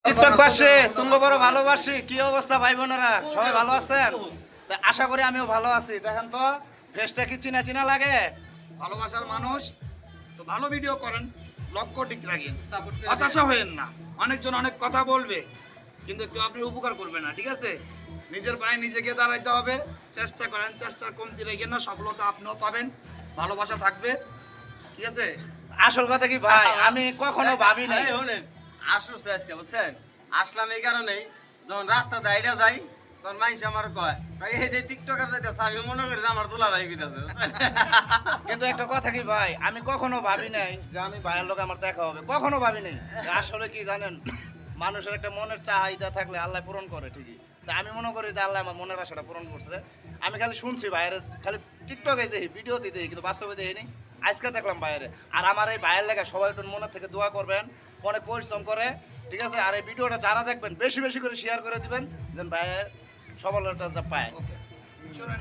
টিকটকবাসী তুমি বড় ভালোবাসি, কি অবস্থা ভাই বোনেরা? সবাই ভালো আছেন? আশা করি আমিও ভালো আছি। দেখেন তো ফেসটা কি চিনা চিনা লাগে? ভালোবাসার মানুষ তো ভালো ভিডিও করেন, লক্ষ্য ঠিক রাখেন, হতাশা হয়েন না। অনেকজন অনেক কথা বলবে কিন্তু কেউ আপনি উপকার করবে না, ঠিক আছে? নিজের পায়ে নিজেকে দাঁড়াইতে হবে, চেষ্টা করেন, চেষ্টার কমতি রেখেন না, সফলতা আপনিও পাবেন, ভালোবাসা থাকবে, ঠিক আছে? আসল কথা কি ভাই, আমি কখনো ভাবি নাই। আসছে আজকে বুঝছেন, আসলাম এই কারণেই, যখন রাস্তা দাইটা যাই তখন মানুষ আমার কয় ভাই এই যে টিকটকার যাইতেছে, আমি মনে করি যে আমার দুলা ভাই কইতাছে বুঝছেন। কিন্তু একটা কথা কি ভাই, আমি কখনো ভাবি নাই যে আমি ভাইয়ের লোক আমার দেখা হবে, কখনো ভাবি নাই। আসলে কি জানেন, মানুষের একটা মনের চাহিদা থাকলে আল্লাহ পূরণ করে ঠিকই। তা আমি মনে করি যে আল্লাহ আমার মনের আশাটা পূরণ করছে। আমি খালি শুনছি ভাইয়ের, খালি টিকটকে দেখি, ভিডিওতে দেখি, কিন্তু বাস্তবে দেখিনি। আজকে দেখলাম বাইরে। আর আমার এই ভাইয়ের লেগে সবাই একটু মনের থেকে দোয়া করবেন, অনেক পরিশ্রম করে, ঠিক আছে? আর এই ভিডিওটা যারা দেখবেন বেশি বেশি করে শেয়ার করে দিবেন, যেন ভাইয়ের সফলতা পায়। ওকে, শুনেন।